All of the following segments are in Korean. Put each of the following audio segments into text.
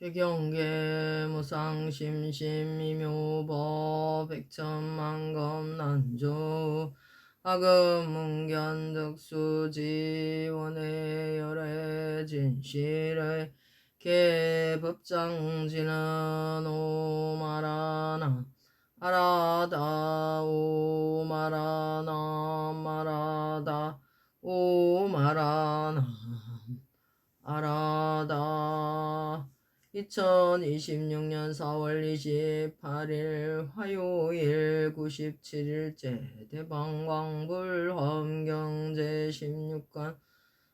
개경계 무상심심이묘법 백천만검난조 아금문견득수지원의 열애 진실의 개법장지는 오마라나 아라다 오마라나 마라다 오마라나 아라다. 2026년 4월 28일 화요일 97일째 대방광불험경제 16권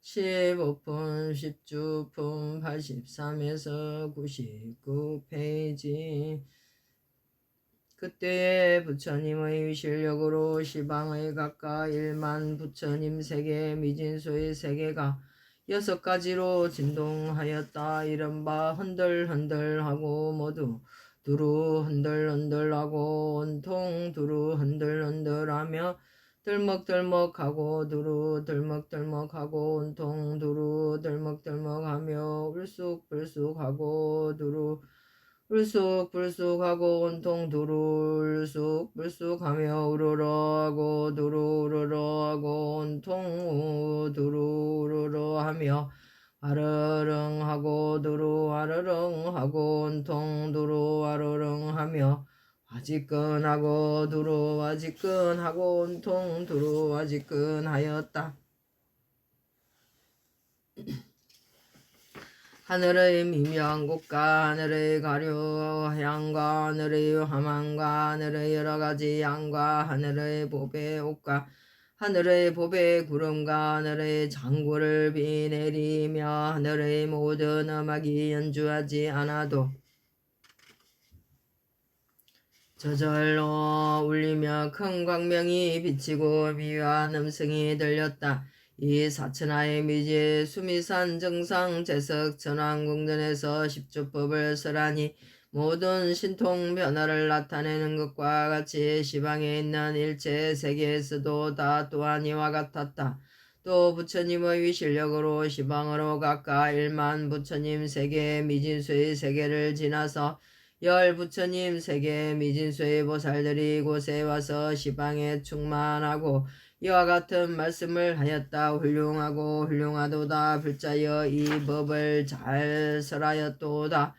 15분 10주품 83에서 99페이지. 그때에 부처님의 위실력으로 시방의 각각 1만 부처님 세계 미진수의 세계가 6가지로 진동하였다. 이른바 흔들흔들하고 모두 두루 흔들흔들하고 온통 두루 흔들흔들하며 들먹들먹하고 두루 들먹들먹하고 온통 두루 들먹들먹하며 울쑥불쑥하고 두루 울쑥불쑥하고 온통 두루 울쑥불쑥하며 우르르하고 두루 우르르하고 온통 두루 우르르하며 아르릉하고 두루 아르릉하고 온통 두루 아르릉하며 와지끈하고 두루 와지끈하고 온통 두루 와지끈하였다. 하늘의 미묘한 곳과 하늘의 가려향과 하늘의 화망과 하늘의 여러가지 양과 하늘의 보배 옷과 하늘의 보배 구름과 하늘의 장구를 비 내리며 하늘의 모든 음악이 연주하지 않아도 저절로 울리며 큰 광명이 비치고 미묘한 음성이 들렸다. 이 사천하의 미지 수미산 정상 재석 전왕궁전에서 십주법을 설하니 모든 신통 변화를 나타내는 것과 같이 시방에 있는 일체 세계에서도 다 또한 이와 같았다. 또 부처님의 위실력으로 시방으로 각각 1만 부처님 세계 미진수의 세계를 지나서 10 부처님 세계 미진수의 보살들이 이곳에 와서 시방에 충만하고 이와 같은 말씀을 하였다. 훌륭하고 훌륭하도다. 불자여 이 법을 잘 설하였도다.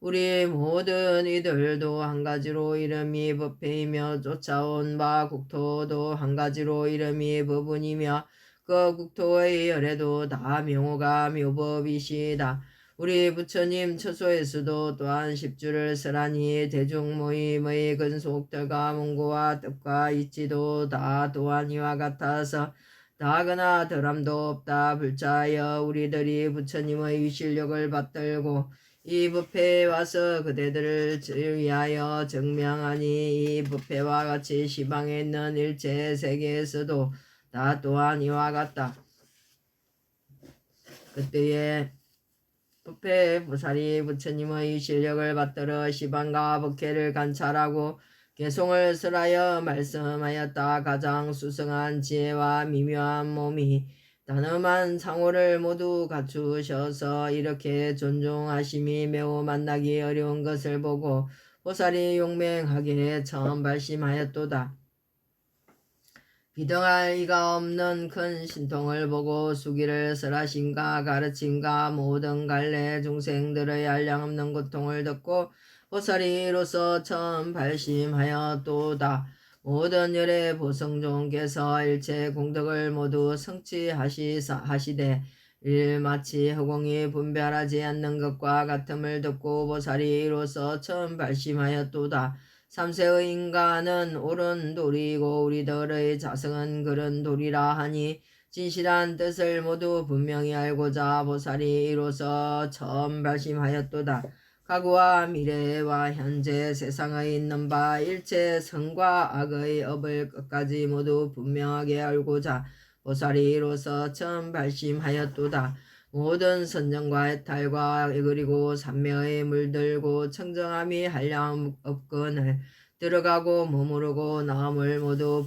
우리 모든 이들도 한 가지로 이름이 법회이며 쫓아온 바 국토도 한 가지로 이름이 법운이며 그 국토의 열애도 다 명호가 묘법이시다. 우리 부처님 처소에서도 또한 10주를 설하니 대중모임의 근속들과 문고와 뜻과 이치도 다 또한 이와 같아서 다거나 덜함도 없다. 불자여 우리들이 부처님의 위실력을 받들고 이 법회에 와서 그대들을 위하여 증명하니 이 법회와 같이 시방에 있는 일체 세계에서도 다 또한 이와 같다. 그때에 법회 보살이 부처님의 위실력을 받들어 시방과 법회를 관찰하고 개송을 설하여 말씀하였다. 가장 수성한 지혜와 미묘한 몸이 단엄한 상호를 모두 갖추셔서 이렇게 존중하심이 매우 만나기 어려운 것을 보고 보살이 용맹하게 처음 발심하였도다. 비등할 이가 없는 큰 신통을 보고 수기를 설하심과 가르침과 모든 갈래 중생들의 한량없는 고통을 듣고 보살이 이로써 처음 발심하였도다. 모든 열의 보성종께서 일체 공덕을 모두 성취하시되 일마치 허공이 분별하지 않는 것과 같음을 듣고 보살이 이로써 처음 발심하였도다. 3세의 인간은 옳은 도리이고 우리들의 자성은 그런 도리라 하니 진실한 뜻을 모두 분명히 알고자 보살이 이로써 처음 발심하였도다. 과거와 미래와 현재 세상에 있는 바 일체 선과 악의 업을 끝까지 모두 분명하게 알고자 보살이 이로써 처음 발심하였도다. 모든 선정과 해탈과 그리고 삼매의 물들고 청정함이 한량 없건을 들어가고 머무르고 나음을 모두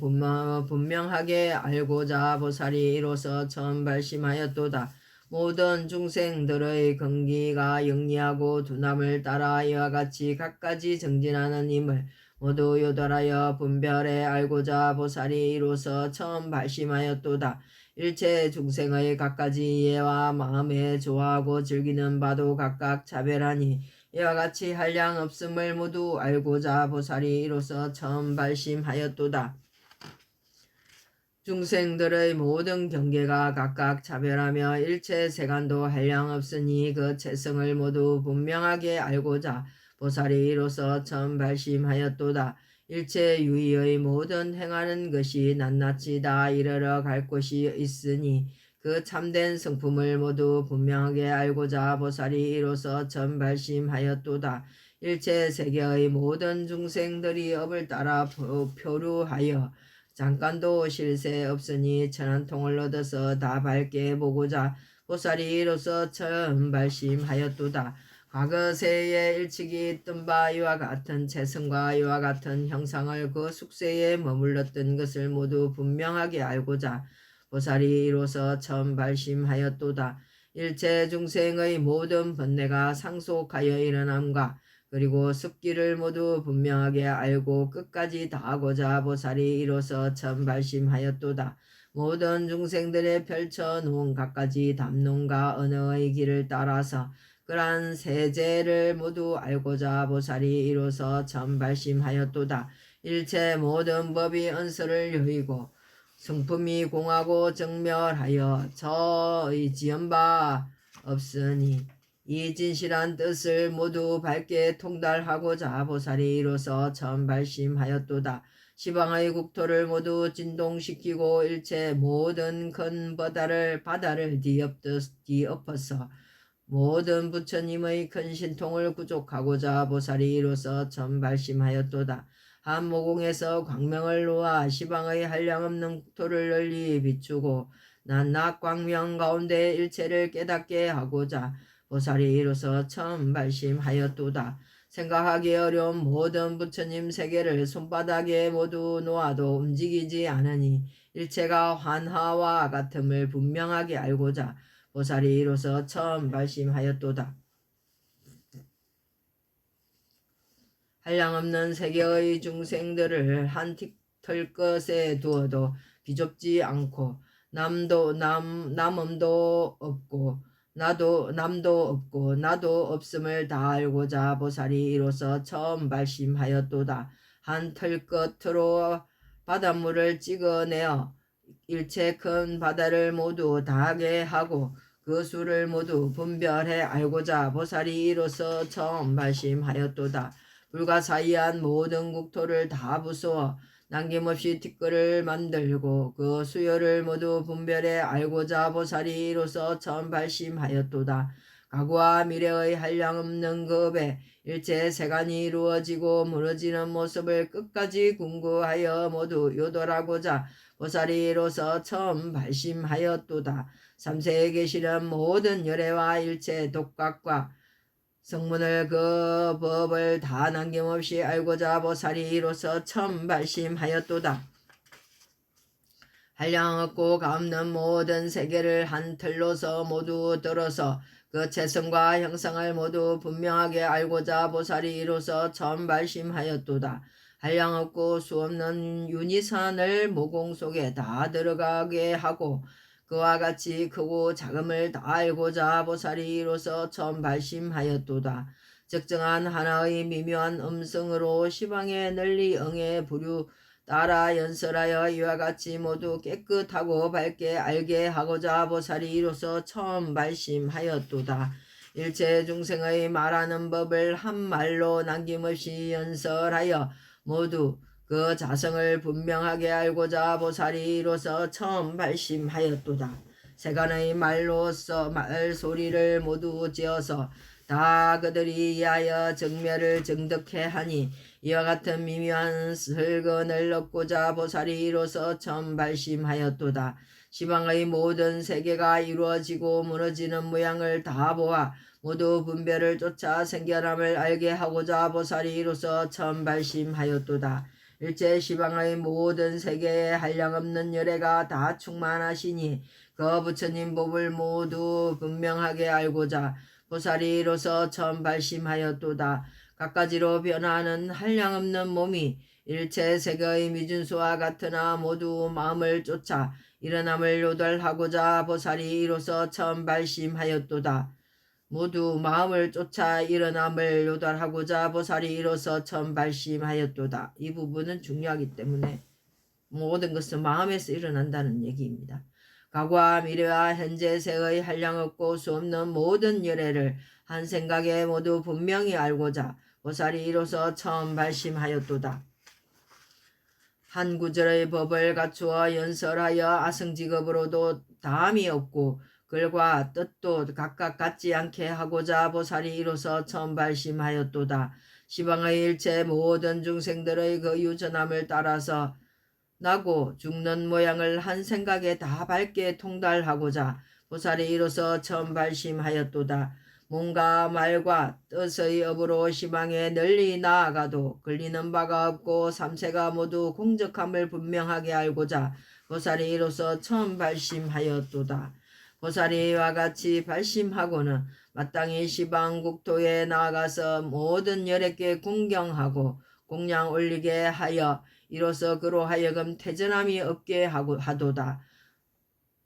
분명하게 알고자 보살이 이로써 처음 발심하였도다. 모든 중생들의 근기가 영리하고 두남을 따라 이와 같이 갖가지 정진하는 힘을 모두 요돌하여 분별해 알고자 보살이 이로써 처음 발심하였도다. 일체 중생의 갖가지 이해와 마음에 좋아하고 즐기는 바도 각각 차별하니 이와 같이 한량 없음을 모두 알고자 보살이 이로써 처음 발심하였도다. 중생들의 모든 경계가 각각 차별하며 일체 세간도 한량 없으니 그 체성을 모두 분명하게 알고자 보살이 이로써 처음 발심하였도다. 일체 유의의 모든 행하는 것이 낱낱이 다 이르러 갈 곳이 있으니 그 참된 성품을 모두 분명하게 알고자 보살이 이로써 처음 발심하였도다. 일체 세계의 모든 중생들이 업을 따라 표류하여 잠깐도 실세 없으니 천한통을 얻어서 다 밝게 보고자 보살이 이로써 처음 발심하였도다. 과거 세에 일찍이 있던 바 이와 같은 체성과 이와 같은 형상을 그 숙세에 머물렀던 것을 모두 분명하게 알고자 보살이 이로써 처음 발심하였도다. 일체 중생의 모든 번뇌가 상속하여 일어남과 그리고 습기를 모두 분명하게 알고 끝까지 다하고자 보살이 이로써 처음 발심하였도다. 모든 중생들의 펼쳐놓은 갖가지 담론과 언어의 길을 따라서 그러한 세제를 모두 알고자 보살이 이로써 처음 발심하였도다. 일체 모든 법이 언서를 여의고 성품이 공하고 정멸하여 저의 지연바 없으니 이 진실한 뜻을 모두 밝게 통달하고자 보살이 이로써 처음 발심하였도다. 시방의 국토를 모두 진동시키고 일체 모든 큰 바다를 뒤엎어서 모든 부처님의 큰 신통을 구족하고자 보살이 이로써 처음 발심하였도다. 한 모공에서 광명을 놓아 시방의 한량없는 국토를 널리 비추고 낮낮 광명 가운데 일체를 깨닫게 하고자 보살이 이로써 처음 발심하였도다. 생각하기 어려운 모든 부처님 세계를 손바닥에 모두 놓아도 움직이지 않으니 일체가 환하와 같음을 분명하게 알고자 보살이 이로써 처음 발심하였도다. 한량없는 세계의 중생들을 한 털것에 두어도 비좁지 않고 남음도 없고 남도 없고 나도 없음을 다 알고자 보살이 이로써 처음 발심하였도다. 한 털끝으로 바닷물을 찍어내어 일체 큰 바다를 모두 다하게 하고 그 수를 모두 분별해 알고자 보살이 이로써 처음 발심하였도다. 불가사의한 모든 국토를 다 부수어 남김없이 티끌을 만들고 그 수요를 모두 분별해 알고자 보살이 이로써 처음 발심하였도다. 과거와 미래의 한량없는 급에 일체 세간이 이루어지고 무너지는 모습을 끝까지 궁구하여 모두 요돌하고자 보살이 이로써 처음 발심하였도다. 삼세에 계시는 모든 열애와 일체 독각과 성문을 그 법을 다 남김없이 알고자 보살이 이로써 처음 발심하였도다. 한량 없고 값는 모든 세계를 한 틀로서 모두 들어서 그 체성과 형상을 모두 분명하게 알고자 보살이 이로써 처음 발심하였도다. 한량 없고 수없는 윤희산을 모공 속에 다 들어가게 하고 그와 같이 크고 작음을 다 알고자 보살이 이로써 처음 발심하였도다. 적정한 하나의 미묘한 음성으로 시방에 널리 응해 부류 따라 연설하여 이와 같이 모두 깨끗하고 밝게 알게 하고자 보살이 이로써 처음 발심하였도다. 일체 중생의 말하는 법을 한 말로 남김없이 연설하여 모두 그 자성을 분명하게 알고자 보살이 이로써 처음 발심하였도다. 세간의 말로써 말소리를 모두 지어서 다 그들이 이하여 정멸을 정득해 하니 이와 같은 미묘한 설건을 얻고자 보살이 이로써 처음 발심하였도다. 시방의 모든 세계가 이루어지고 무너지는 모양을 다 보아 모두 분별을 쫓아 생겨남을 알게 하고자 보살이 이로써 처음 발심하였도다. 일체 시방의 모든 세계에 한량없는 열애가 다 충만하시니 그 부처님 법을 모두 분명하게 알고자 보살이 이로서 처음 발심하였도다. 갖가지로 변화하는 한량없는 몸이 일체 세계의 미준수와 같으나 모두 마음을 쫓아 일어남을 요달하고자 보살이 이로서 처음 발심하였도다. 모두 마음을 쫓아 일어남을 요달하고자 보살이 이로서 처음 발심하였도다. 이 부분은 중요하기 때문에 모든 것은 마음에서 일어난다는 얘기입니다. 과거와 미래와 현재 세의 한량없고 수없는 모든 열애를 한 생각에 모두 분명히 알고자 보살이 이로서 처음 발심하였도다. 한 구절의 법을 갖추어 연설하여 아승직업으로도 다함이 없고 글과 뜻도 각각 같지 않게 하고자 보살이 이로서 처음 발심하였도다. 시방의 일체 모든 중생들의 그 유전함을 따라서 나고 죽는 모양을 한 생각에 다 밝게 통달하고자 보살이 이로서 처음 발심하였도다. 몸과 말과 뜻의 업으로 시방에 널리 나아가도 걸리는 바가 없고 삼세가 모두 공적함을 분명하게 알고자 보살이 이로서 처음 발심하였도다. 보살이 이와 같이 발심하고는 마땅히 시방 국토에 나아가서 모든 열애께 궁경하고 공양 올리게 하여 이로써 그로 하여금 태전함이 없게 하도다.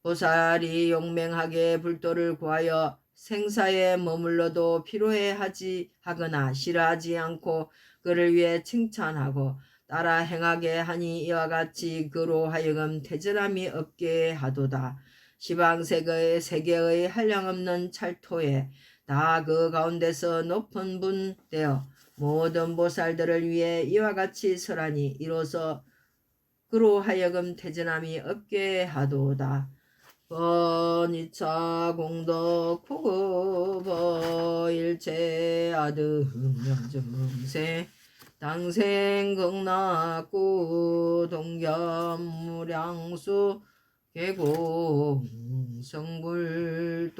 보살이 용맹하게 불도를 구하여 생사에 머물러도 피로해하지 하거나 싫어하지 않고 그를 위해 칭찬하고 따라 행하게 하니 이와 같이 그로 하여금 태전함이 없게 하도다. 시방세계의 세계의 한량없는 찰토에 다 그 가운데서 높은 분 되어 모든 보살들을 위해 이와 같이 설하니 이로써 그로 하여금 태전함이 없게 하도다. 번이차 공덕 포급어 일체 아등명증세 당생 극락구 동견무량수 계공 성불도